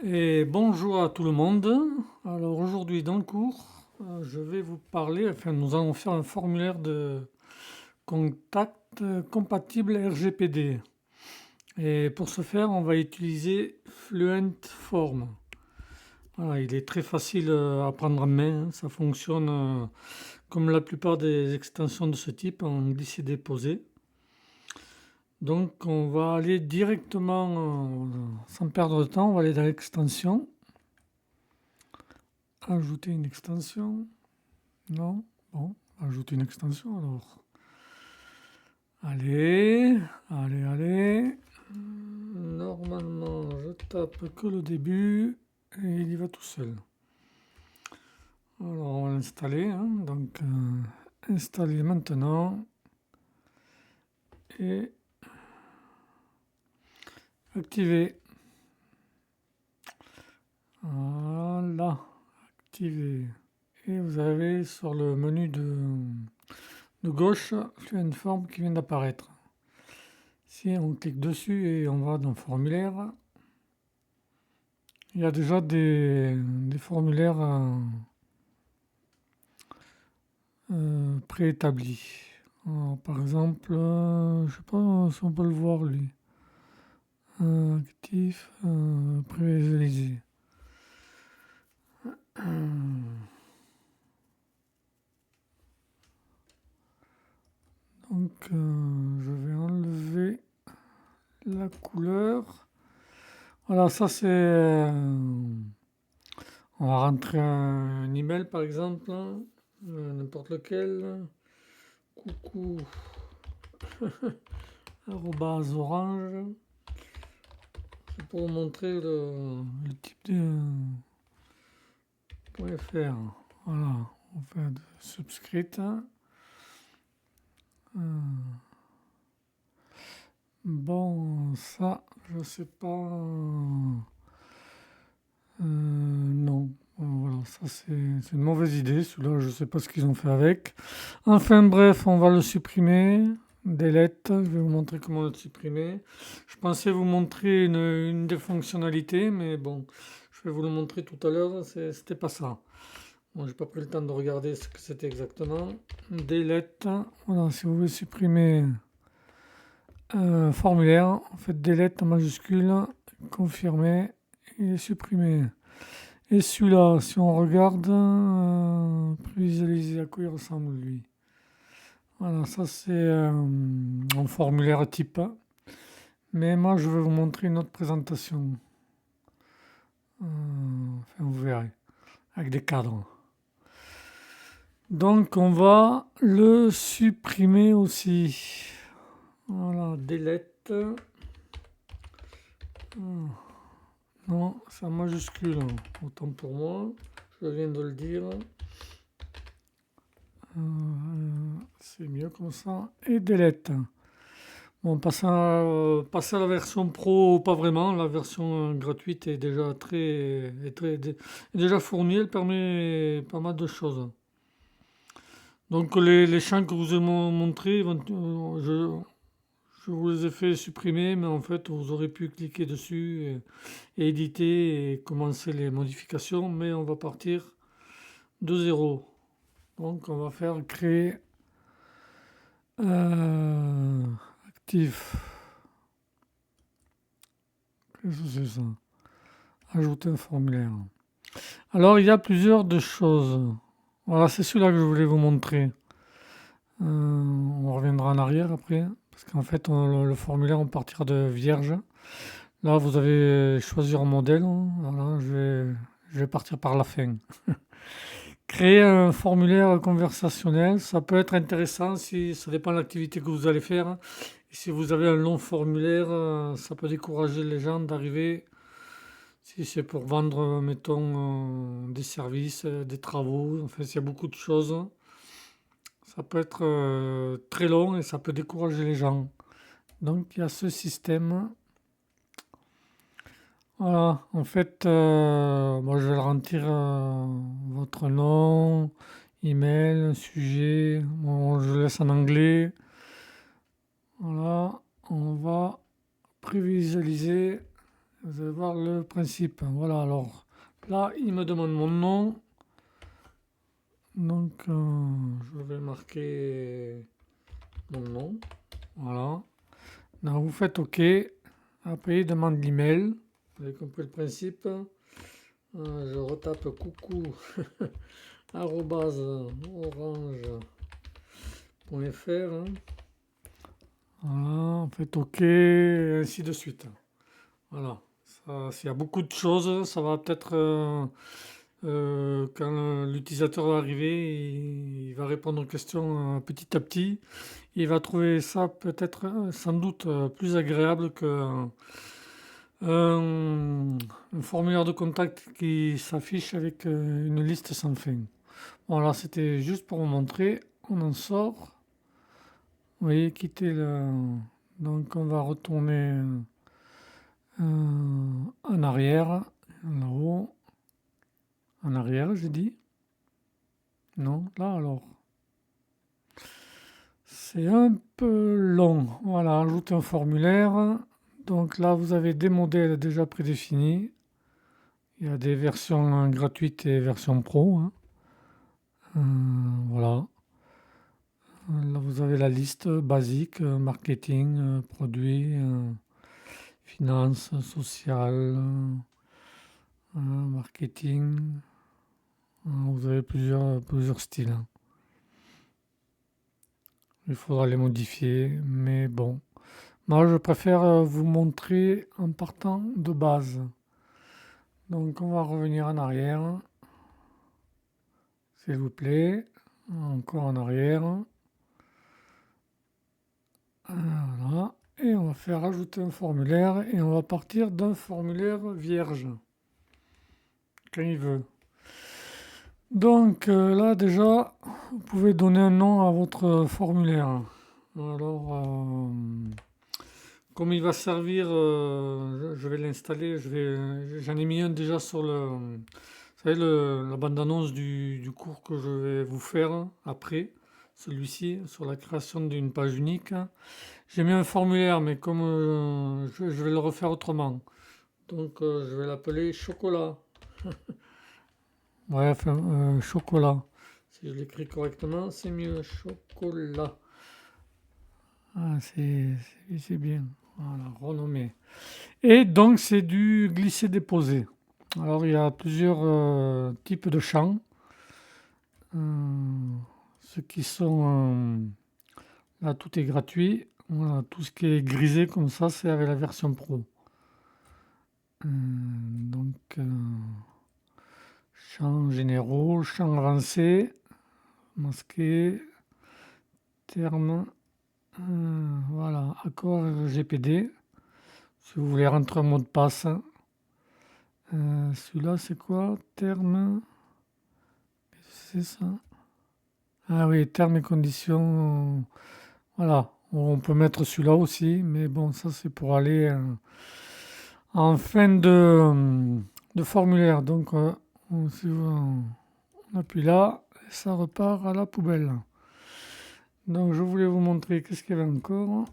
Et bonjour à tout le monde. Alors aujourd'hui dans le cours, je vais vous parler, enfin nous allons faire un formulaire de contact compatible RGPD. Et pour ce faire, on va utiliser Fluent Form. Voilà, il est très facile à prendre en main, hein. Ça fonctionne comme la plupart des extensions de ce type en glisser-déposer. Donc on va aller directement, sans perdre de temps, on va aller dans l'extension. Ajouter une extension. Non. Bon, ajouter une extension alors. Allez, allez. Normalement, je tape que le début et il y va tout seul. Alors, on va l'installer, hein. Donc, installer maintenant et activer. Voilà, activer. Et vous avez sur le menu de gauche Fluent Form qui vient d'apparaître. Si on clique dessus et on va dans formulaire, il y a déjà des formulaires préétablis. Alors, par exemple, je ne sais pas si on peut le voir lui. Actif, prévisualisé. Donc, je vais enlever la couleur. Voilà, ça c'est. On va rentrer un email par exemple, n'importe lequel. Coucou, arrobase orange. C'est pour vous montrer le type de .fr. Voilà, on fait de subscript. Bon, ça, je sais pas. Non. Voilà, ça c'est une mauvaise idée. Celui-là, je sais pas ce qu'ils ont fait avec. Enfin bref, on va le supprimer. Delete, je vais vous montrer comment le supprimer. Je pensais vous montrer une des fonctionnalités, mais bon, je vais vous le montrer tout à l'heure, c'était pas ça. Bon, j'ai pas pris le temps de regarder ce que c'était exactement. Delete, voilà, si vous voulez supprimer un formulaire, en fait delete en majuscule, confirmer et supprimer. Et celui-là, si on regarde, visualiser à quoi il ressemble lui. Voilà, ça c'est un formulaire type. Mais moi je vais vous montrer une autre présentation. Enfin, vous verrez, avec des cadres. Donc on va le supprimer aussi. Voilà, delete. Non, c'est en majuscule, autant pour moi. Je viens de le dire. C'est mieux comme ça. Et delete. Bon, passer à la version pro, pas vraiment. La version gratuite est déjà est déjà fournie. Elle permet pas mal de choses. Donc les champs que vous ai montrés, je vous les ai fait supprimer, mais en fait vous aurez pu cliquer dessus et éditer et commencer les modifications. Mais on va partir de zéro. Donc on va faire créer actif. Qu'est-ce que c'est ça? Ajouter un formulaire. Alors il y a plusieurs de choses. Voilà, c'est celui-là que je voulais vous montrer. On reviendra en arrière après, parce qu'en fait le formulaire on partira de vierge. Là vous avez choisi un modèle. Voilà, je vais partir par la fin. Créer un formulaire conversationnel, ça peut être intéressant si ça dépend de l'activité que vous allez faire. Et si vous avez un long formulaire, ça peut décourager les gens d'arriver. Si c'est pour vendre, mettons, des services, des travaux, enfin, s'il y a beaucoup de choses, ça peut être très long et ça peut décourager les gens. Donc, il y a ce système. Voilà, en fait, moi je vais remplir votre nom, email, sujet. Bon, je laisse en anglais. Voilà, on va prévisualiser Vous allez voir le principe. Voilà, alors là, il me demande mon nom. Donc, je vais marquer mon nom. Voilà. Donc, vous faites OK. Après, il demande l'email. Vous avez compris le principe. Je retape coucou orange.fr. Voilà, faites OK, et ainsi de suite. Voilà. S'il y a beaucoup de choses, ça va peut-être, quand l'utilisateur va arriver, il va répondre aux questions petit à petit. Il va trouver ça peut-être, sans doute, plus agréable que un formulaire de contact qui s'affiche avec une liste sans fin. Voilà, c'était juste pour vous montrer. On en sort. Vous voyez, quitter le... Donc on va retourner en arrière, là-haut. En arrière, j'ai dit. Non, là alors. C'est un peu long. Voilà, ajouter un formulaire. Donc là, vous avez des modèles déjà prédéfinis. Il y a des versions gratuites et versions pro. Voilà. Là, vous avez la liste basique, marketing, produits, finance, social, marketing. Vous avez plusieurs styles. Il faudra les modifier, mais bon. Moi, je préfère vous montrer en partant de base. Donc, on va revenir en arrière, s'il vous plaît. Encore en arrière. Voilà. Et on va faire ajouter un formulaire et on va partir d'un formulaire vierge. Quand il veut. Donc là déjà, vous pouvez donner un nom à votre formulaire. Alors, comme il va servir, je vais l'installer. J'en ai mis un déjà sur vous savez, la bande-annonce du cours que je vais vous faire après, celui-ci, sur la création d'une page unique. J'ai mis un formulaire, mais comme je vais le refaire autrement. Donc je vais l'appeler chocolat. Ouais, enfin, chocolat. Si je l'écris correctement, c'est mieux. Chocolat. Ah, c'est bien. Voilà, renommé. Et donc, c'est du glisser-déposer. Alors, il y a plusieurs types de champs. Ceux qui sont... là, tout est gratuit. Voilà, tout ce qui est grisé comme ça, c'est avec la version pro. Donc, champs généraux, champs avancés, masqués, termes. Voilà, accord RGPD. Si vous voulez rentrer un mot de passe. Celui-là, c'est quoi? Termes. C'est ça? Ah oui, termes et conditions. Voilà, on peut mettre celui-là aussi, mais bon, ça c'est pour aller en fin de formulaire. Donc, si on appuie là, ça repart à la poubelle. Donc, je voulais vous montrer qu'est-ce qu'il y avait encore.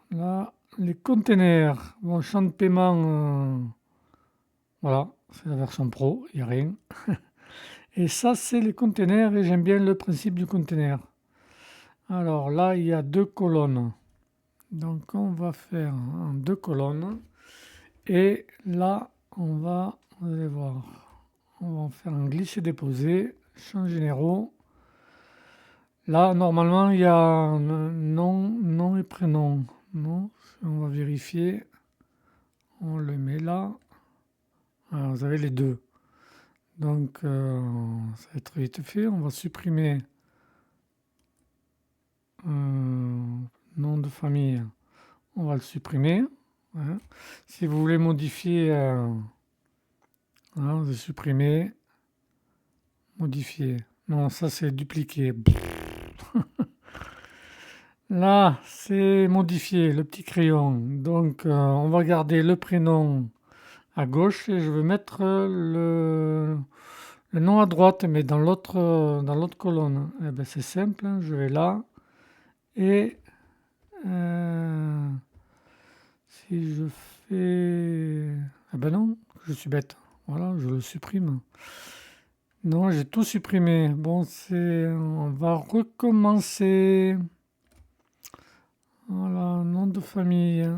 Là, les containers. Bon, champ de paiement, voilà, c'est la version pro, il n'y a rien. Et ça, c'est les containers et j'aime bien le principe du container. Alors là, il y a 2 colonnes. Donc, on va faire en 2 colonnes. Et là, vous allez voir, on va faire un glisser-déposer, champs généraux. Là, normalement, il y a un nom et prénom. Non, on va vérifier. On le met là. Alors, vous avez les deux. Donc, ça va être vite fait. On va supprimer nom de famille. On va le supprimer. Si vous voulez modifier, voilà, vous allez supprimer, modifier. Non, ça c'est dupliquer. Là, c'est modifier, le petit crayon. Donc, on va garder le prénom à gauche et je vais mettre le nom à droite, mais dans l'autre colonne. Eh ben, c'est simple, hein, je vais là et si je fait... Ah ben non, je suis bête. Voilà, je le supprime. Non, j'ai tout supprimé. Bon, on va recommencer. Voilà, nom de famille.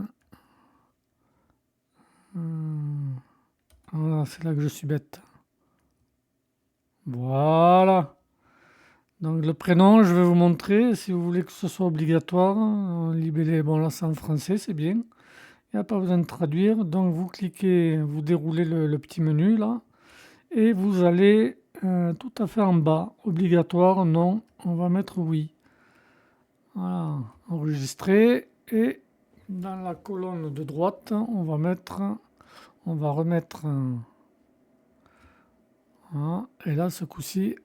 Voilà, c'est là que je suis bête. Voilà. Donc le prénom, je vais vous montrer. Si vous voulez que ce soit obligatoire, libellé, bon là c'est en français, c'est bien. Il n'y a pas besoin de traduire. Donc vous cliquez, vous déroulez le petit menu là. Et vous allez tout à fait en bas. Obligatoire, non. On va mettre oui. Voilà, enregistrer. Et dans la colonne de droite, on va remettre. Voilà. Et là, ce coup-ci,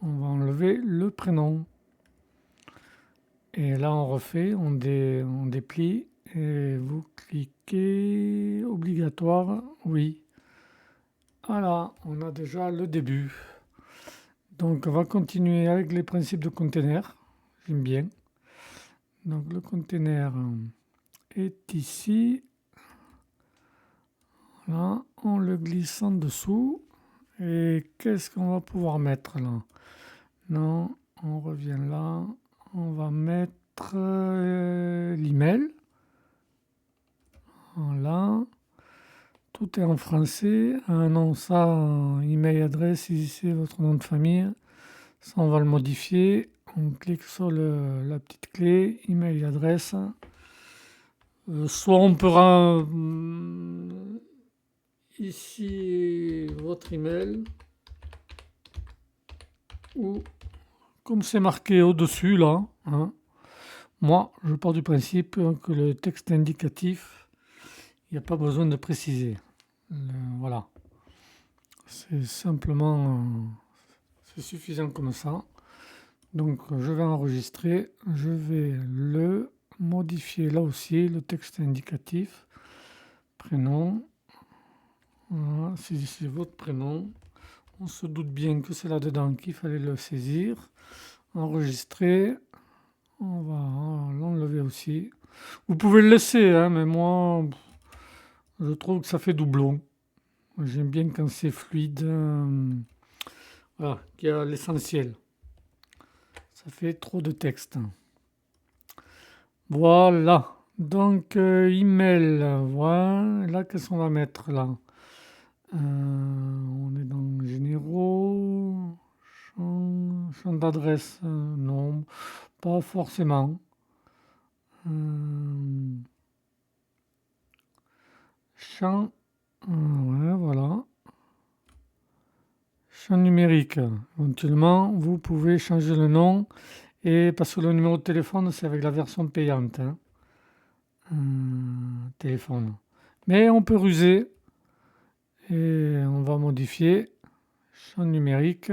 on va enlever le prénom. Et là, on refait, on déplie. Et vous cliquez obligatoire, oui. Voilà, on a déjà le début. Donc on va continuer avec les principes de container. J'aime bien. Donc le container est ici. Là, on le glisse en dessous. Et qu'est-ce qu'on va pouvoir mettre là? Non, on revient là. On va mettre l'email. Voilà. Tout est en français. Ah non, ça, email adresse, ici c'est votre nom de famille. Ça, on va le modifier. On clique sur la petite clé, email adresse. Soit on peut ici votre email, ou comme c'est marqué au-dessus là, hein, moi je pars du principe que le texte indicatif, il n'y a pas besoin de préciser. Voilà. C'est simplement, c'est suffisant comme ça. Donc je vais enregistrer, je vais le modifier là aussi, le texte indicatif, prénom, voilà, c'est votre prénom, on se doute bien que c'est là-dedans qu'il fallait le saisir, enregistrer, on va l'enlever aussi. Vous pouvez le laisser, hein, mais moi je trouve que ça fait doublon. J'aime bien quand c'est fluide, voilà, qu'il y a l'essentiel. Ça fait trop de texte. Voilà. Donc, email. Voilà. Là, qu'est-ce qu'on va mettre là? On est dans généraux. Champ d'adresse. Non, pas forcément. Champ. Ouais, voilà. Champ numérique. Éventuellement, vous pouvez changer le nom. Et parce que le numéro de téléphone, c'est avec la version payante. Hein. Téléphone. Mais on peut ruser. Et on va modifier. Champ numérique.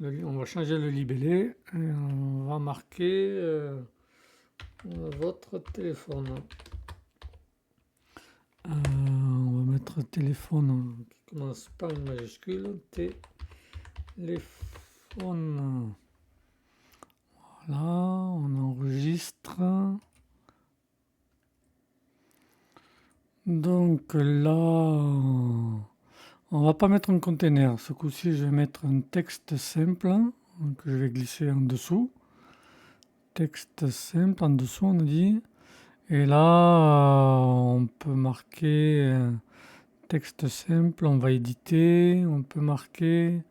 On va changer le libellé. Et on va marquer votre téléphone. On va mettre téléphone qui commence par une majuscule. Téléphone. Voilà, on enregistre. Donc là, on va pas mettre un container. Ce coup-ci, je vais mettre un texte simple que je vais glisser en dessous. Texte simple en dessous, on a dit. Et là, on peut marquer texte simple, on va éditer, on peut marquer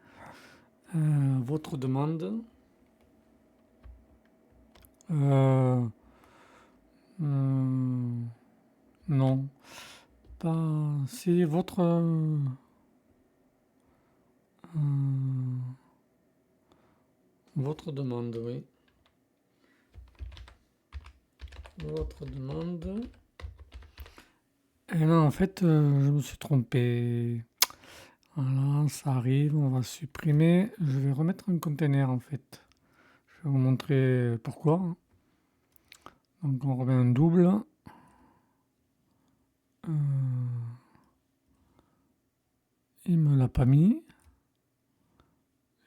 votre demande. Non, pas. C'est votre. Votre demande, oui. Votre demande. Et là, en fait, je me suis trompé. Voilà, ça arrive, on va supprimer. Je vais remettre un container, en fait. Je vais vous montrer pourquoi. Donc, on remet un double. Il me l'a pas mis.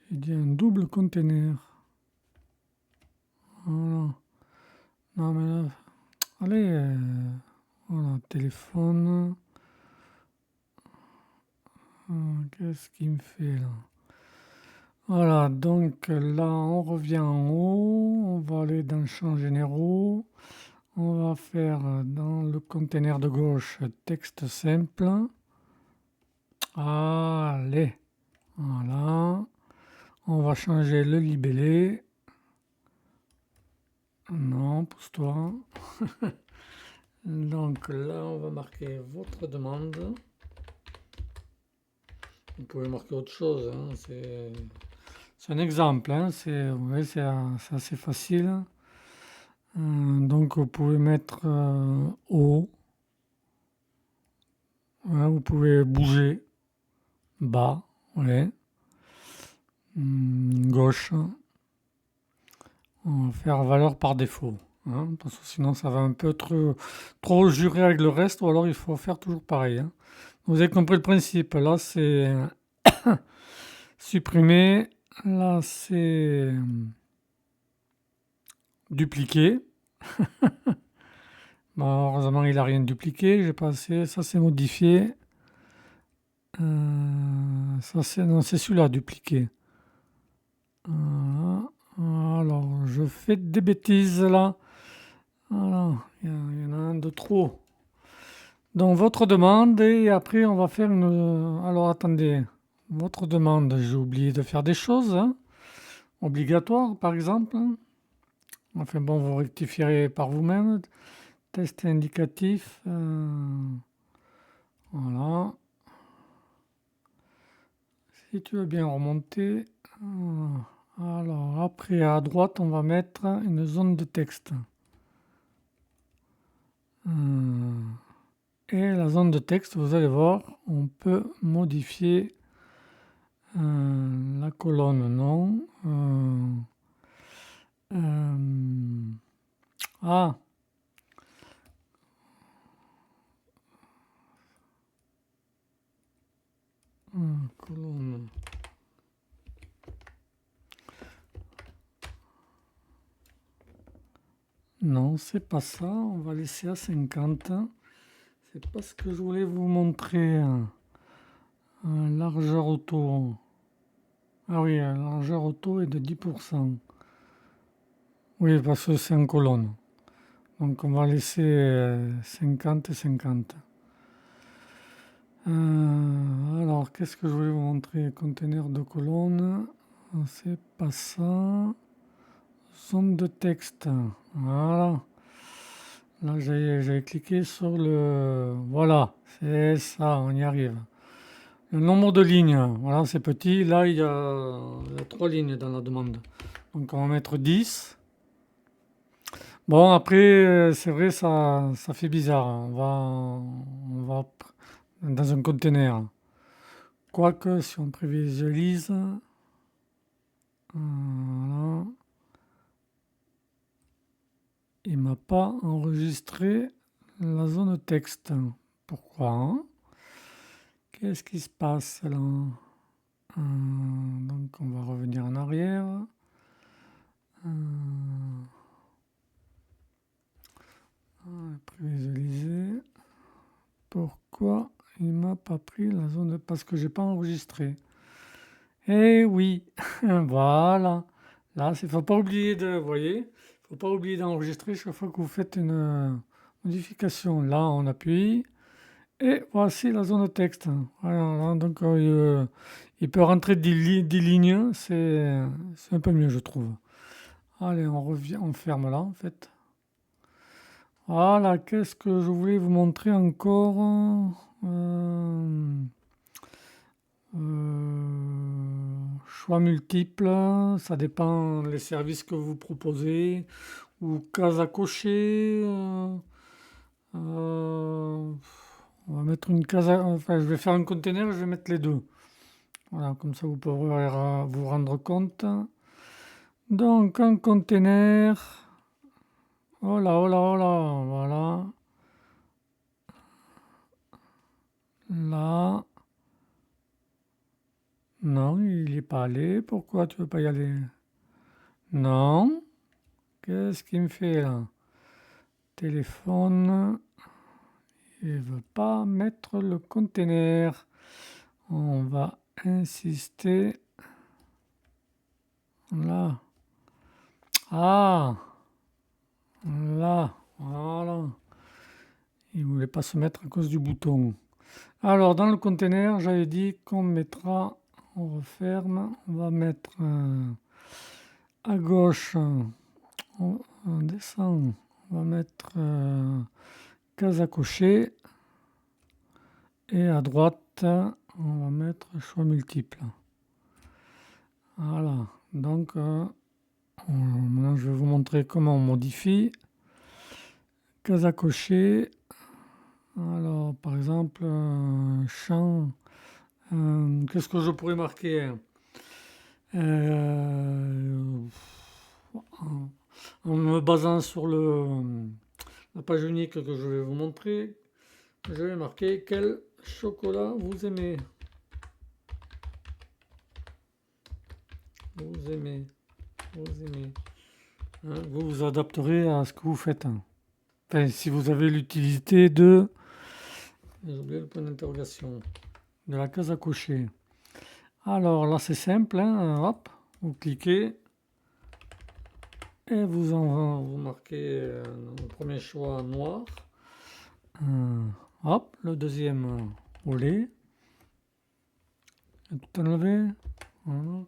J'ai dit un double container. Voilà. Non, mais là, Allez, voilà, téléphone. Qu'est-ce qu'il me fait là? Voilà, donc là, on revient en haut. On va aller dans le champ généraux. On va faire dans le conteneur de gauche texte simple. Allez, voilà. On va changer le libellé. Non, pousse-toi. Donc là, on va marquer votre demande. Vous pouvez marquer autre chose, hein, c'est un exemple, hein, ouais, c'est assez facile. Donc vous pouvez mettre haut, hein, vous pouvez bouger, bas, ouais. Gauche, on va faire valeur par défaut, hein, parce que sinon ça va un peu trop jurer avec le reste, ou alors il faut faire toujours pareil, hein. Vous avez compris le principe, là c'est supprimer, là c'est dupliquer. Bon, heureusement il n'a rien dupliqué, j'ai passé, ça c'est modifié. Ça c'est, non, c'est celui-là, dupliqué. Voilà. Alors, je fais des bêtises là. Voilà, il y en a un de trop. Donc, votre demande, et après, on va faire une. Alors, attendez. Votre demande, j'ai oublié de faire des choses, hein, obligatoires, par exemple, hein. Enfin, bon, vous rectifierez par vous-même. Test indicatif. Voilà. Si tu veux bien remonter. Alors, après, à droite, on va mettre une zone de texte. Et la zone de texte, vous allez voir, on peut modifier la colonne non. Ah, colonne. Non, c'est pas ça. On va laisser à 50. C'est pas ce que je voulais vous montrer. Largeur auto. Ah oui, la largeur auto est de 10%. Oui, parce que c'est en colonne. Donc on va laisser 50 et 50. Alors, qu'est-ce que je voulais vous montrer? Conteneur de colonne. C'est pas ça. Zone de texte. Voilà. Là, j'ai cliqué sur le... Voilà, c'est ça, on y arrive. Le nombre de lignes, voilà, c'est petit. Là, il y a 3 lignes dans la demande. Donc, on va mettre 10. Bon, après, c'est vrai, ça fait bizarre. On va dans un conteneur. Quoique, si on prévisualise, voilà, il m'a pas enregistré la zone texte. Pourquoi, hein? Qu'est-ce qui se passe là? Donc on va revenir en arrière. Prévisualiser. Pourquoi il m'a pas pris la zone? Parce que j'ai pas enregistré. Eh oui, voilà. Là, il faut pas oublier vous voyez, faut pas oublier d'enregistrer chaque fois que vous faites une modification. Là, on appuie et voici la zone texte. Voilà, là, donc il peut rentrer 10 lignes, c'est un peu mieux, je trouve. Allez, on revient, on ferme là en fait. Voilà, qu'est-ce que je voulais vous montrer encore? Choix multiples, ça dépend les services que vous proposez, ou cases à cocher. On va mettre une case, enfin je vais faire un conteneur, je vais mettre les deux. Voilà, comme ça vous pourrez vous rendre compte. Donc un conteneur, oh là, oh là, oh là, voilà. Là, non, il n'est pas allé. Pourquoi tu veux pas y aller? Non. Qu'est-ce qu'il me fait là? téléphone. Il ne veut pas mettre le conteneur. On va insister. Là. Ah, là, voilà. Il ne voulait pas se mettre à cause du bouton. Alors, dans le conteneur, j'avais dit qu'on mettra, on referme, on va mettre à gauche, on descend, on va mettre case à cocher, et à droite, on va mettre choix multiple. Voilà, donc maintenant je vais vous montrer comment on modifie. Case à cocher. Alors, par exemple, champ, qu'est-ce que je pourrais marquer en me basant sur la page unique que je vais vous montrer, je vais marquer quel chocolat vous aimez. Vous aimez. Hein, vous vous adapterez à ce que vous faites. Enfin, si vous avez l'utilité de... J'ai oublié le point d'interrogation. De la case à cocher. Alors là, c'est simple. Hein, hop, vous cliquez. Et vous marquez le premier choix noir. Hop, le deuxième au lait. Tout enlevé. Voilà.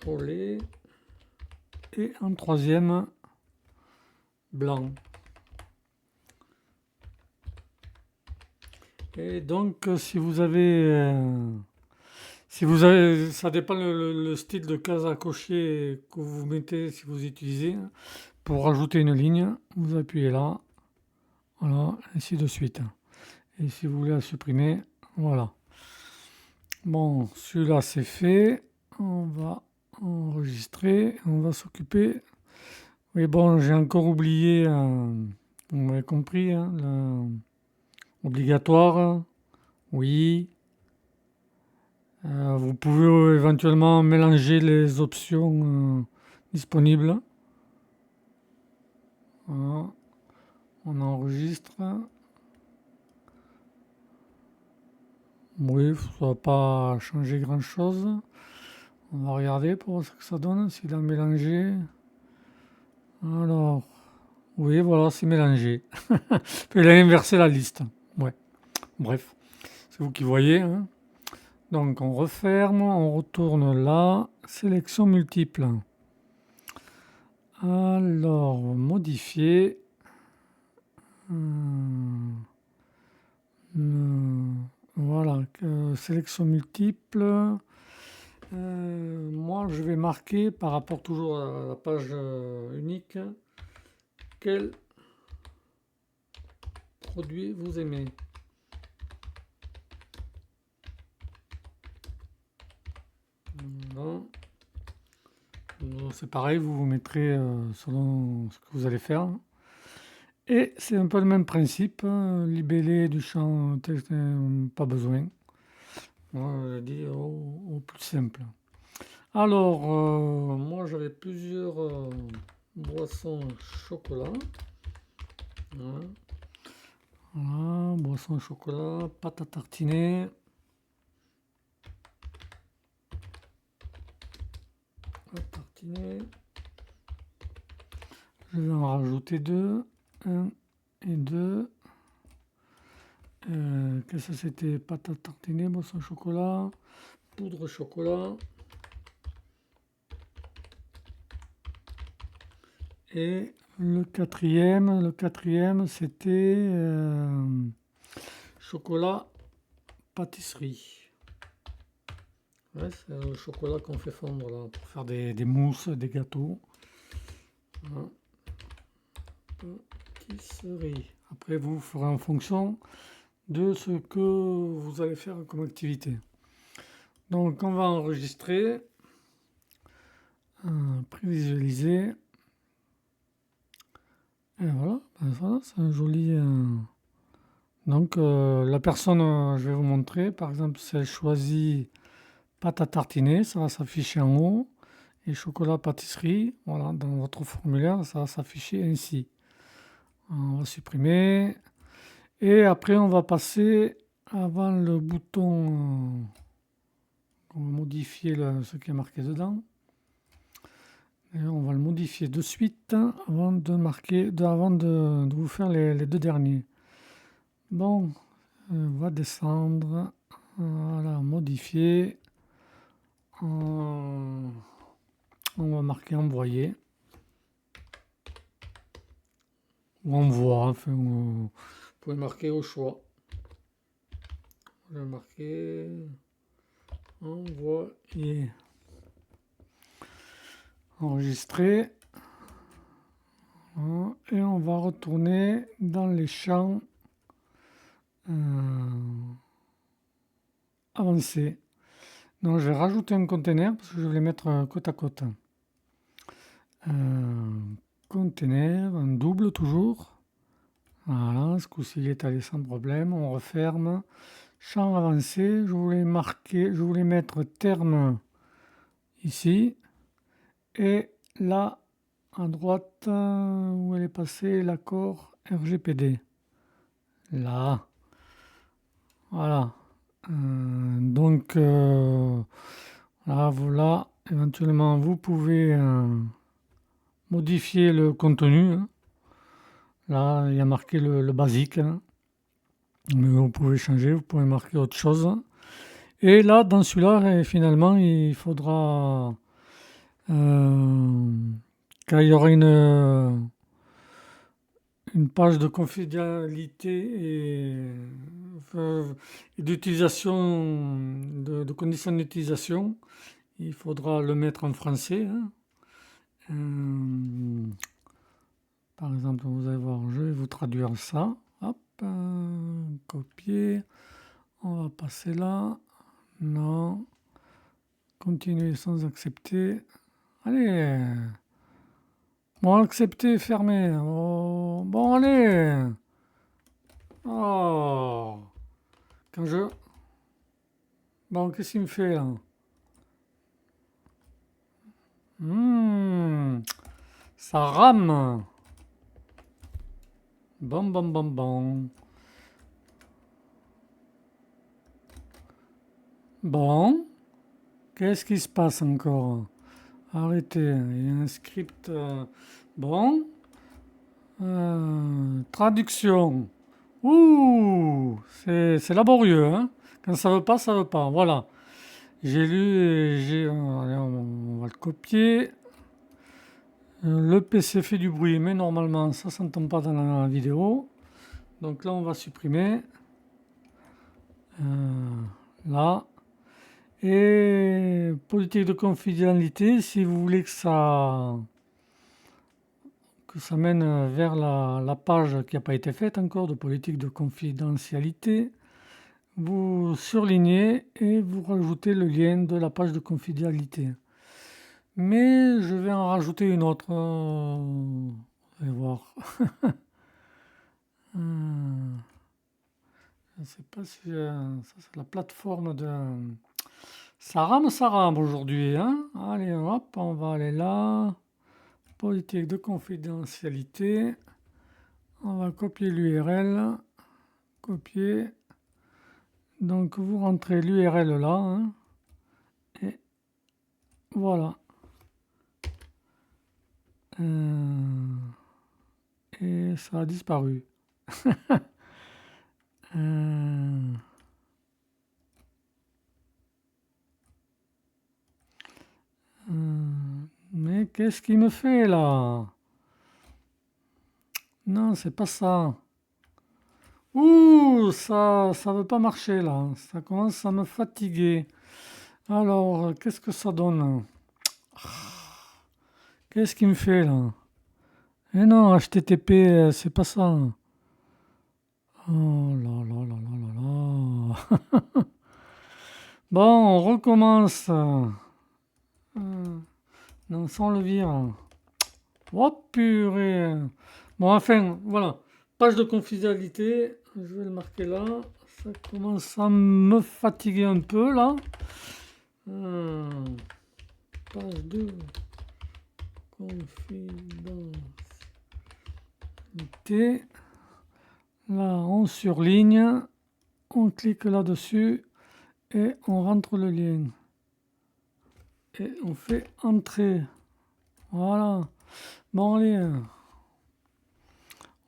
Au lait. Et en troisième, blanc. Et donc, si vous avez, ça dépend le style de case à cocher que vous mettez, si vous utilisez. Pour rajouter une ligne, vous appuyez là, voilà, ainsi de suite. Et si vous voulez la supprimer, voilà. Bon, celui-là c'est fait. On va enregistrer, on va s'occuper. Oui, bon, j'ai encore oublié, vous m'avez compris, hein, obligatoire, oui. Vous pouvez éventuellement mélanger les options disponibles. Voilà. On enregistre. Oui, ça va pas changer grand chose. On va regarder pour voir ce que ça donne, s'il a mélangé. Alors, oui, voilà, c'est mélangé. Il a inversé la liste. Ouais, bref, c'est vous qui voyez. Hein. Donc, on referme, on retourne là. Sélection multiple. Alors, modifier. Voilà, sélection multiple. Moi, je vais marquer par rapport toujours à la page unique quel produit vous aimez. Voilà. C'est pareil, vous vous mettrez selon ce que vous allez faire. Et c'est un peu le même principe, libellé du champ texte, pas besoin. Moi, je dis au plus simple. Alors, moi j'avais plusieurs boissons chocolat. Voilà. Voilà, boisson chocolat, pâte à tartiner. Je vais en rajouter deux. 1 et 2. Qu'est-ce que c'était? Pâte à tartiner, boisson chocolat, poudre chocolat. Et le quatrième c'était chocolat pâtisserie. Ouais, c'est le chocolat qu'on fait fondre là pour faire des mousses, des gâteaux. Voilà. Pâtisserie. Après, vous ferez en fonction de ce que vous allez faire comme activité. Donc, on va enregistrer, prévisualiser. Et voilà, voilà, c'est un joli. Donc, la personne, je vais vous montrer. Par exemple, si elle choisit pâte à tartiner, ça va s'afficher en haut. et chocolat pâtisserie. Voilà, dans votre formulaire, ça va s'afficher ainsi. On va supprimer. Et après, on va passer avant le bouton, on va modifier ce qui est marqué dedans. Et on va le modifier de suite avant de vous faire les deux derniers. Bon, on va descendre. Voilà, modifier. On va marquer envoyer. Ou envoi, enfin, vous pouvez marquer au choix. Je vais marquer envoyer. Enregistrer. Et on va retourner dans les champs avancés. Donc je vais rajouter un conteneur parce que je vais les mettre côte à côte. Conteneur, un double toujours. Voilà, ce coup-ci il est allé sans problème. On referme. Champ avancé, je voulais mettre terme ici. Et là, à droite, où elle est passée, l'accord RGPD. Là. Voilà. Donc, là, voilà. Éventuellement, vous pouvez modifier le contenu. Hein. Là, il y a marqué le basique. Hein. Mais vous pouvez changer, vous pouvez marquer autre chose. Et là, dans celui-là, finalement, il faudra... quand il y aura une page de confidentialité et d'utilisation, de conditions d'utilisation, il faudra le mettre en français. Hein. Par exemple, vous allez voir, je vais vous traduire ça. Hop, copier. On va passer là. Non. Continuer sans accepter. Allez. Bon, accepter, fermer. Oh, bon, allez. Oh. Quand je... Bon, qu'est-ce qu'il me fait là? Ça rame. Bon, bon, bon, bon. Bon. Qu'est-ce qui se passe encore? Arrêtez. Il y a un script. Bon. Traduction. Ouh. C'est laborieux. Hein? Quand ça veut pas, ça veut pas. Voilà. J'ai lu et allez, on va le copier. Le PC fait du bruit, mais normalement ça s'entend pas dans la vidéo. Donc là, on va supprimer. Là. Et politique de confidentialité, si vous voulez que ça mène vers la page qui n'a pas été faite encore de politique de confidentialité, vous surlignez et vous rajoutez le lien de la page de confidentialité. Mais je vais en rajouter une autre. Vous allez voir. Je ne sais pas si ça c'est la plateforme de... Ça rame aujourd'hui. Hein. Allez, hop, on va aller là. Politique de confidentialité. On va copier l'URL. Copier. Donc vous rentrez l'URL là. Hein. Et voilà. Et ça a disparu. Mais qu'est-ce qu'il me fait là? Non, c'est pas ça. Ouh, ça veut pas marcher là. Ça commence à me fatiguer. Alors, qu'est-ce que ça donne? Qu'est-ce qu'il me fait là? Eh non, HTTP, c'est pas ça. Oh là là là là là là. Bon, on recommence. Non, sans le vire. Oh purée. Bon, enfin, voilà. Page de confidentialité. Je vais le marquer là. Ça commence à me fatiguer un peu là. page de confidentialité. Là, on surligne, on clique là-dessus et on rentre le lien. Et on fait entrer. Voilà. Bon, allez.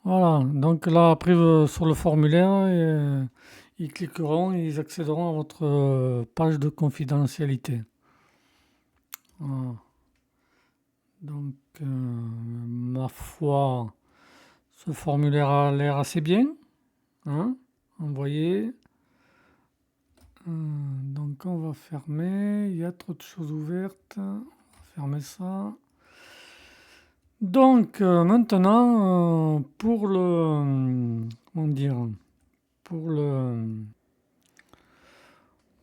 Voilà. Donc là, après, sur le formulaire, ils cliqueront et ils accéderont à votre page de confidentialité. Voilà. Donc, ma foi, ce formulaire a l'air assez bien. Hein, envoyer. Donc on va fermer. Il y a trop de choses ouvertes. On va fermer ça. Donc maintenant, pour le... comment dire,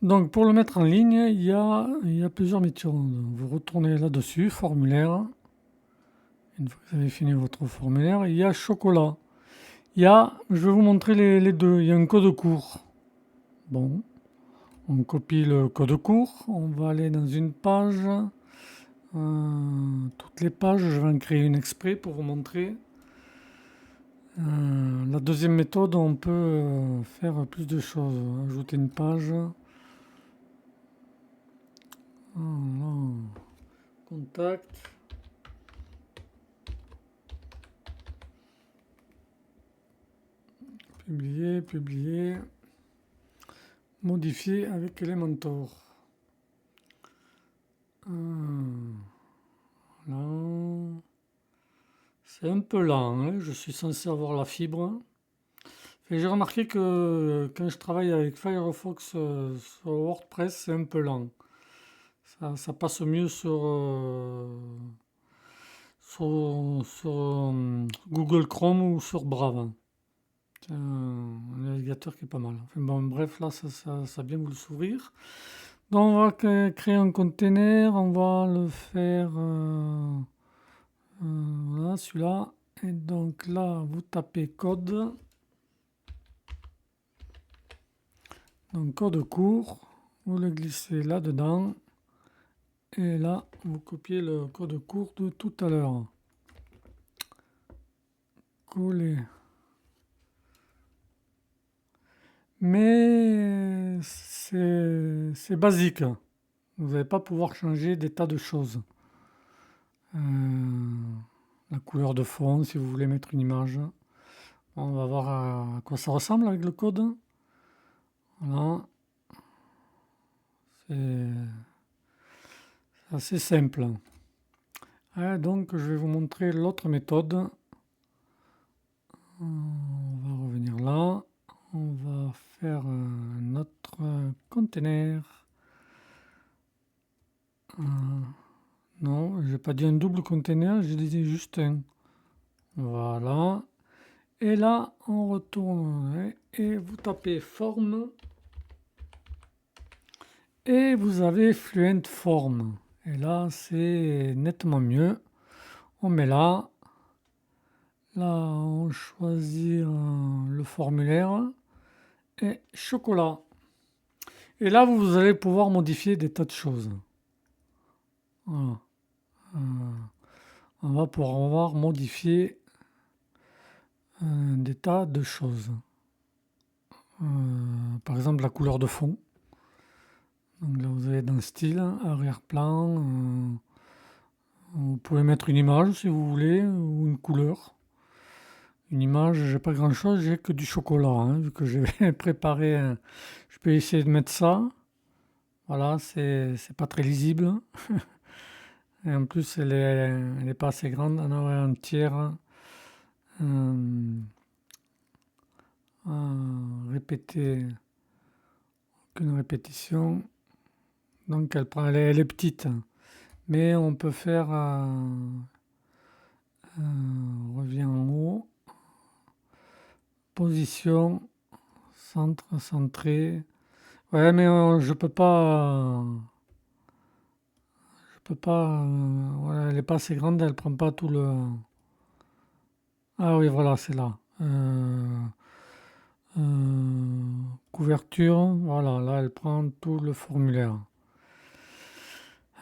donc pour le mettre en ligne, il y a plusieurs méthodes. Vous retournez là-dessus, formulaire. Une fois que vous avez fini votre formulaire, il y a chocolat. Je vais vous montrer les deux. Il y a un code court. Bon, on copie le code court. On va aller dans une page. Toutes les pages, je vais en créer une exprès pour vous montrer. La deuxième méthode, on peut faire plus de choses. Ajouter une page. Voilà. Contact. Publier. Modifier avec Elementor. Voilà. C'est un peu lent, hein. Je suis censé avoir la fibre. Et j'ai remarqué que quand je travaille avec Firefox sur WordPress, c'est un peu lent. Ça passe mieux sur Google Chrome ou sur Brave. C'est un navigateur qui est pas mal. Enfin, bon, bref, là, ça a bien voulu s'ouvrir. Donc, on va créer un container. On va le faire... voilà, celui-là. Et donc là, vous tapez code. Donc, code court. Vous le glissez là-dedans. Et là, vous copiez le code court de tout à l'heure. Coller. Mais c'est basique. Vous n'allez pas pouvoir changer des tas de choses. La couleur de fond, si vous voulez mettre une image. On va voir à quoi ça ressemble avec le code. Voilà. C'est assez simple. Donc je vais vous montrer l'autre méthode. On va revenir là. On va faire un autre container. Non, j'ai pas dit un double container, j'ai dit juste un. Voilà. Et là, on retourne et vous tapez forme. Et vous avez Fluent Form. Et là, c'est nettement mieux. On met là. Là, on choisit le formulaire. Et chocolat. Et là, vous allez pouvoir modifier des tas de choses. Voilà. On va pouvoir modifier des tas de choses. Par exemple, la couleur de fond. Donc là, vous avez dans style, arrière-plan. Vous pouvez mettre une image si vous voulez, ou une couleur. Une image, j'ai pas grand chose, j'ai que du chocolat, hein, vu que j'ai préparé. Je peux essayer de mettre ça. Voilà, c'est pas très lisible. Et en plus, elle est pas assez grande. On aurait un tiers. Répéter. Aucune répétition. Donc elle est petite. Mais on peut faire. Revient en haut. Position. Centre, centré. Ouais, mais je peux pas. Voilà, elle est pas assez grande, elle prend pas tout le. Ah oui, voilà, c'est là. Couverture, voilà, là elle prend tout le formulaire.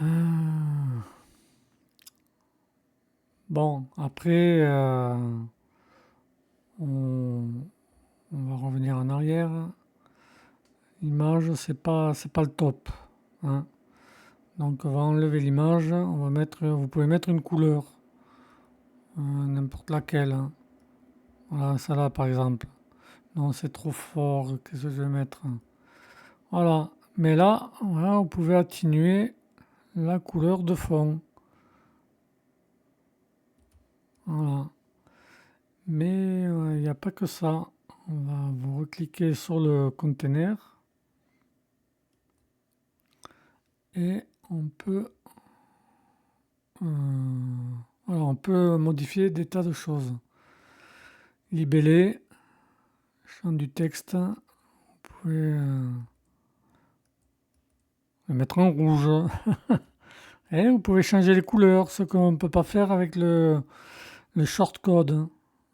Euh, Bon, après, on, on va revenir en arrière. L'image, c'est pas le top, hein. Donc, on va enlever l'image. Vous pouvez mettre une couleur, n'importe laquelle, hein. Voilà, ça là, par exemple. Non, c'est trop fort. Qu'est-ce que je vais mettre? Voilà. Mais là, voilà, vous pouvez atténuer la couleur de fond. Voilà. Mais il n'y a pas que ça. On va vous recliquer sur le container et euh, voilà, on peut modifier des tas de choses. Libeller, champ du texte, vous pouvez le mettre en rouge. Et vous pouvez changer les couleurs, ce qu'on ne peut pas faire avec le shortcode,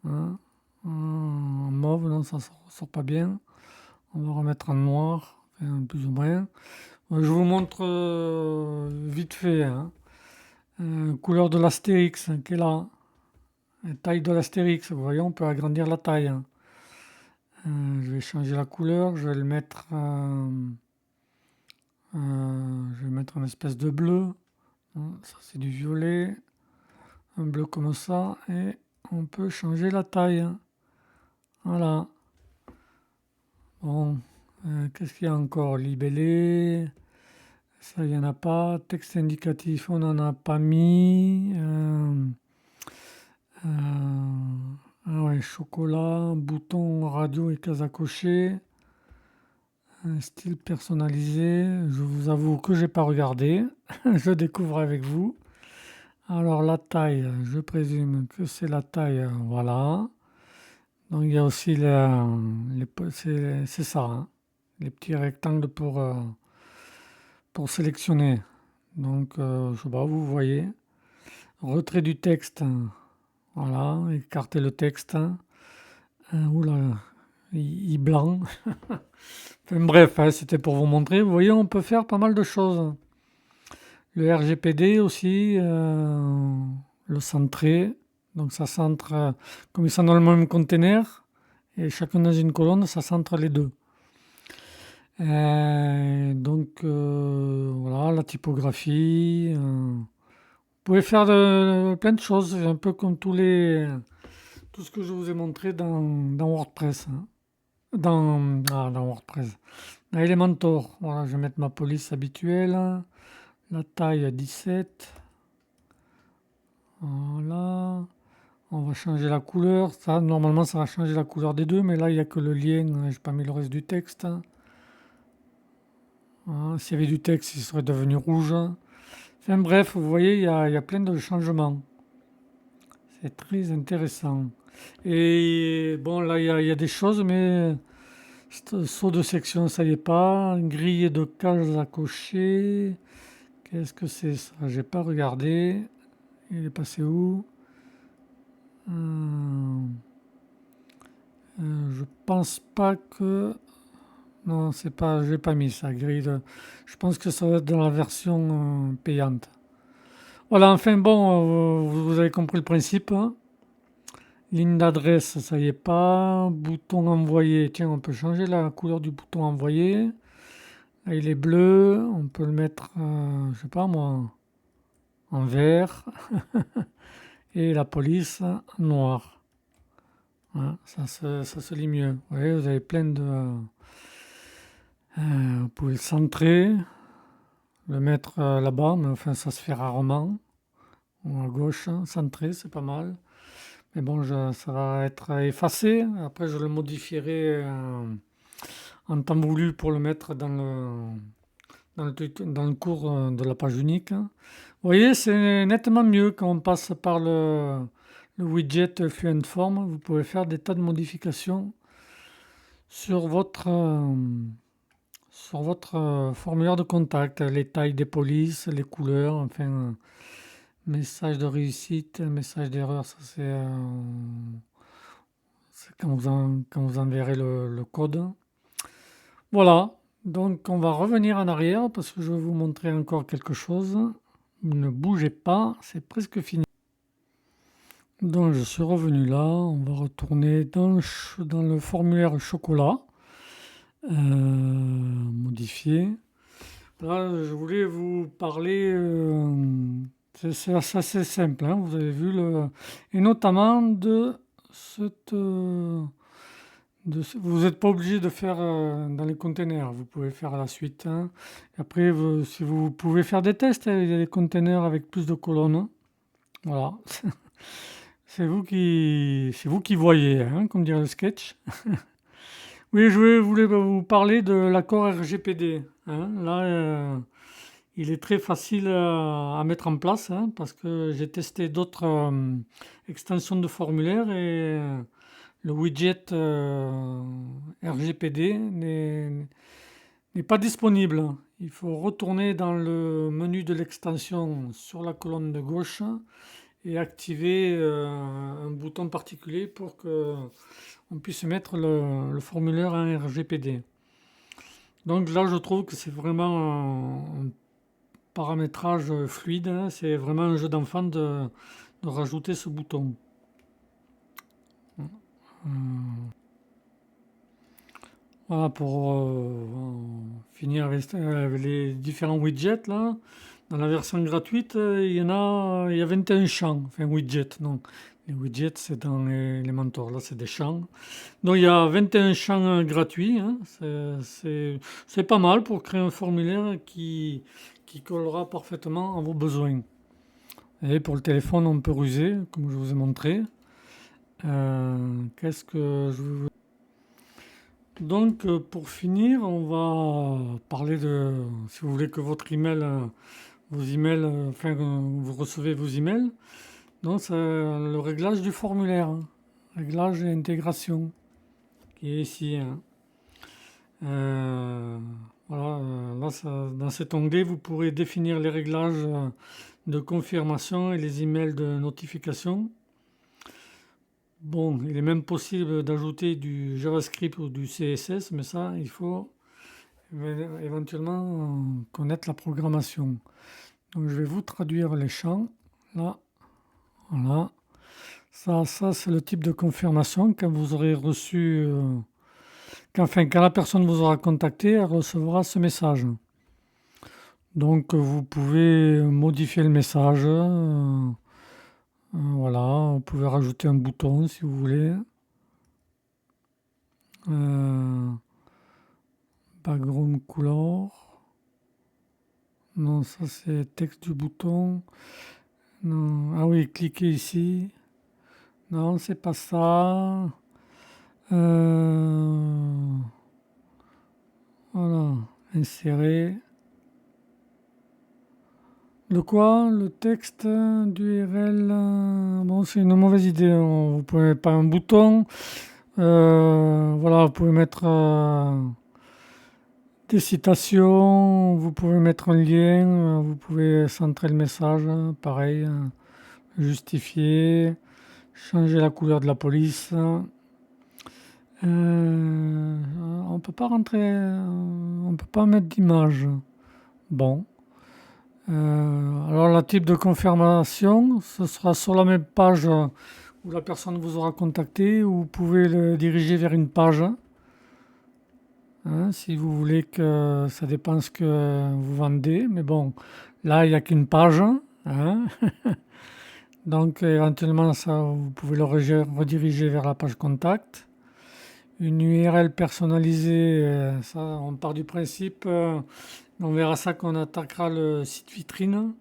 hein. En mauve, non, ça ne sort pas bien. On va remettre en noir, enfin, plus ou moins. Je vous montre vite fait, hein. Couleur de l'astérix qui est là. La taille de l'astérix, vous voyez, on peut agrandir la taille, hein. Je vais changer la couleur, je vais le mettre, je vais mettre une espèce de bleu. Ça c'est du violet, un bleu comme ça, et on peut changer la taille, hein. Voilà. Bon, qu'est-ce qu'il y a encore? Libellé, ça il n'y en a pas. Texte indicatif, on n'en a pas mis. Ah ouais, chocolat, bouton radio et case à cocher. Un style personnalisé. Je vous avoue que j'ai pas regardé. Je découvre avec vous. Alors la taille, je présume que c'est la taille, voilà. Donc il y a aussi c'est ça, hein, les petits rectangles pour sélectionner. Donc je sais pas, vous voyez. Retrait du texte, voilà, écarter le texte. Oula, il blanc. Enfin, bref, hein, c'était pour vous montrer. Vous voyez, on peut faire pas mal de choses. Le RGPD aussi, le centrer. Donc ça centre, comme ils sont dans le même container, et chacun dans une colonne, ça centre les deux. Donc voilà, la typographie. Vous pouvez faire plein de choses, un peu comme tout ce que je vous ai montré dans WordPress, hein. Dans WordPress. Dans Elementor, voilà, je vais mettre ma police habituelle. La taille 17. Voilà. On va changer la couleur. Ça, normalement, ça va changer la couleur des deux, mais là, il n'y a que le lien. Je n'ai pas mis le reste du texte. Voilà. S'il y avait du texte, il serait devenu rouge. Enfin bref, vous voyez, il y a plein de changements. C'est très intéressant. Et bon, là, il y a des choses, mais saut de section, ça y est pas. Grille de cases à cocher. Qu'est-ce que c'est ça? J'ai pas regardé. Il est passé où? Euh, je pense pas que. Non, c'est pas. J'ai pas mis ça. Je pense que ça va être dans la version payante. Voilà, enfin bon, vous avez compris le principe, hein. Ligne d'adresse, ça y est pas. Bouton envoyé. Tiens, on peut changer la couleur du bouton envoyé. Là, il est bleu. On peut le mettre, je sais pas moi, en vert. Et la police en noir. Voilà, ça se lit mieux. Vous voyez, vous avez plein de. Vous pouvez le centrer, le mettre là-bas, mais enfin ça se fait rarement. Ou à gauche, hein, centré, c'est pas mal. Mais bon, ça va être effacé. Après, je le modifierai en temps voulu pour le mettre dans le cours de la page unique. Vous voyez, c'est nettement mieux quand on passe par le widget Fluent Form. Vous pouvez faire des tas de modifications sur votre formulaire de contact, les tailles des polices, les couleurs, enfin, message de réussite, message d'erreur, ça c'est quand vous enverrez le code. Voilà, Donc on va revenir en arrière parce que je vais vous montrer encore quelque chose. Ne bougez pas, c'est presque fini. Donc je suis revenu là, on va retourner dans le formulaire chocolat, modifier. Là, je voulais vous parler, c'est assez simple, hein, vous avez vu, et notamment de cette... vous n'êtes pas obligé de faire dans les containers, vous pouvez faire à la suite, hein. Et après, si vous pouvez faire des tests, hein, il y a des containers avec plus de colonnes. Voilà, c'est vous qui voyez, hein, comme dirait le sketch. Oui, voulais vous parler de l'accord RGPD, hein. Là, il est très facile à mettre en place, hein, parce que j'ai testé d'autres extensions de formulaire et le widget RGPD n'est pas disponible. Il faut retourner dans le menu de l'extension sur la colonne de gauche et activer un bouton particulier pour que on puisse mettre le formulaire en RGPD. Donc là, je trouve que c'est vraiment un paramétrage fluide, hein. C'est vraiment un jeu d'enfant de rajouter ce bouton. Euh, Voilà pour finir avec les différents widgets là. Dans la version gratuite, il y a 21 champs, enfin widgets, non. Les widgets, c'est dans Elementor, là c'est des champs. Donc il y a 21 champs gratuits, hein. C'est pas mal pour créer un formulaire qui collera parfaitement à vos besoins. Et pour le téléphone, on peut ruser, comme je vous ai montré. Qu'est-ce que je veux... Donc, pour finir, on va parler de, si vous voulez que votre email, vos emails, enfin, vous recevez vos emails. Donc, c'est le réglage du formulaire, hein. Réglage et intégration, qui est ici, hein. Euh, voilà, là, dans cet onglet, vous pourrez définir les réglages de confirmation et les emails de notification. Bon, il est même possible d'ajouter du JavaScript ou du CSS, mais ça, il faut éventuellement connaître la programmation. Donc je vais vous traduire les champs. Là, voilà. Ça c'est le type de confirmation quand vous aurez reçu, quand la personne vous aura contacté, elle recevra ce message. Donc vous pouvez modifier le message. Voilà, vous pouvez rajouter un bouton si vous voulez. Background color. Non, ça c'est texte du bouton. Non. Ah oui, cliquez ici. Non, c'est pas ça. Voilà, insérer. Le quoi? Le texte d'URL. Bon, c'est une mauvaise idée. Vous pouvez pas un bouton. Voilà, vous pouvez mettre des citations. Vous pouvez mettre un lien. Vous pouvez centrer le message. Pareil, justifier. Changer la couleur de la police. On peut pas rentrer, on peut pas mettre d'image. Bon. Alors le type de confirmation, ce sera sur la même page où la personne vous aura contacté, ou vous pouvez le diriger vers une page. Hein, si vous voulez que ça dépend ce que vous vendez, mais bon, là il n'y a qu'une page. Hein. Donc éventuellement ça, vous pouvez le rediriger vers la page contact. Une URL personnalisée, ça on part du principe, on verra ça quand on attaquera le site vitrine.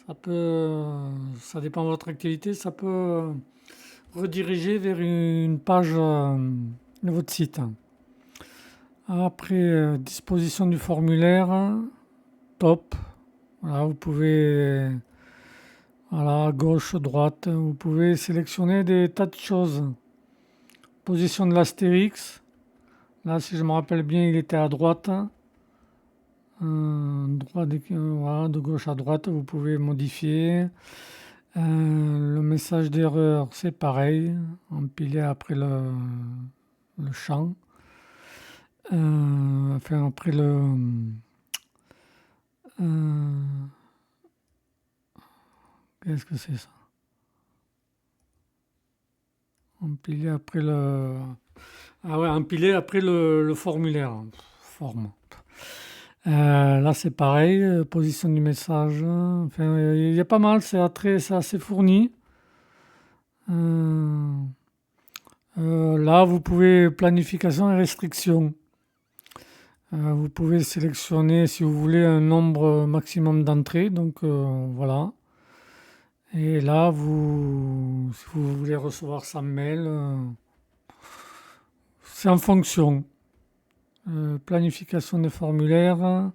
Ça dépend de votre activité, ça peut rediriger vers une page de votre site. Après, disposition du formulaire, top. Voilà, vous pouvez, voilà, gauche, droite, vous pouvez sélectionner des tas de choses. Position de l'astérix. Là, si je me rappelle bien, il était à droite. Voilà, de gauche à droite, vous pouvez modifier. Le message d'erreur, c'est pareil, empilé après le champ. enfin après le... qu'est-ce que c'est ça? Empiler après le... Ah ouais, empiler après le formulaire. Forme. Là, c'est pareil, position du message. Enfin, il y a pas mal, c'est assez fourni. Euh, Là, vous pouvez planification et restriction. Vous pouvez sélectionner si vous voulez un nombre maximum d'entrées. Donc voilà. Et là, si vous voulez recevoir 100 mails, c'est en fonction. Planification des formulaires.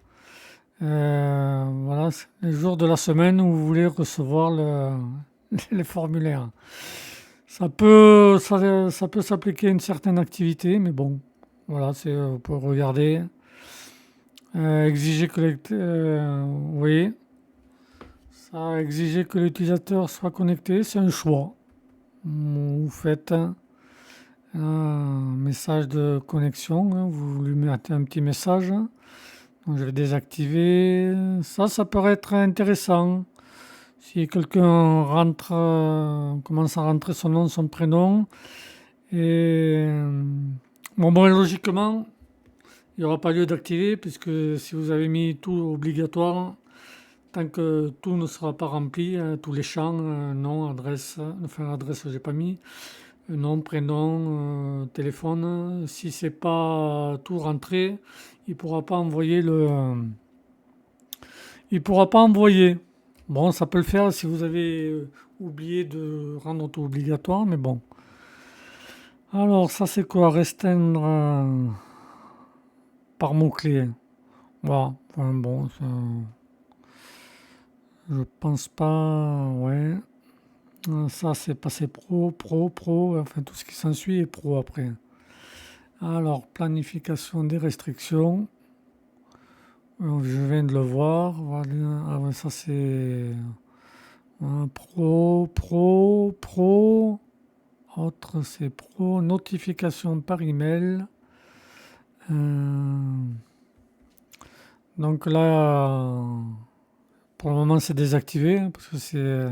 Voilà, c'est les jours de la semaine où vous voulez recevoir les formulaires. Ça peut s'appliquer à une certaine activité, mais bon, voilà, vous pouvez regarder. Exiger oui, ça exiger que l'utilisateur soit connecté, c'est un choix. Vous faites un message de connexion, hein, vous lui mettez un petit message. Donc je vais désactiver. Ça peut être intéressant. Si quelqu'un commence à rentrer son nom, son prénom, et bon, logiquement, il n'y aura pas lieu d'activer, puisque si vous avez mis tout obligatoire, tant que tout ne sera pas rempli, tous les champs, nom, adresse, enfin adresse j'ai pas mis, nom, prénom, téléphone, si c'est pas tout rentré, il pourra pas envoyer il pourra pas envoyer. Bon, ça peut le faire si vous avez oublié de rendre tout obligatoire, mais bon. Alors, ça c'est quoi? Restreindre par mot-clé. Voilà. Enfin, bon, je pense pas. Ouais. Ça c'est passé pro. Enfin, tout ce qui s'ensuit est pro après. Alors, planification des restrictions. Je viens de le voir. Voilà. Ah ouais, ça c'est pro. Autre, c'est pro. Notification par email. Donc là, pour le moment, c'est désactivé, hein, parce que c'est.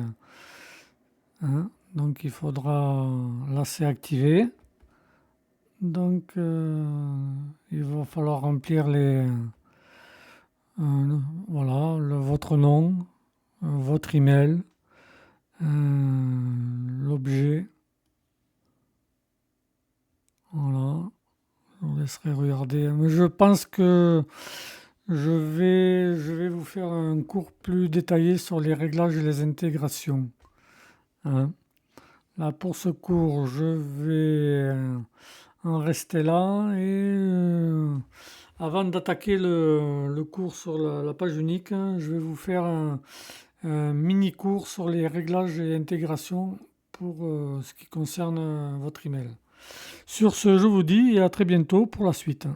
Donc il faudra. Là, c'est activé. Donc il va falloir remplir voilà, votre nom, votre email, l'objet. Voilà. Je vous laisserai regarder. Mais je pense que je vais vous faire un cours plus détaillé sur les réglages et les intégrations. Hein. Là, pour ce cours, je vais en rester là. Et avant d'attaquer le cours sur la page unique, je vais vous faire un mini cours sur les réglages et intégrations pour ce qui concerne votre email. Sur ce, je vous dis et à très bientôt pour la suite.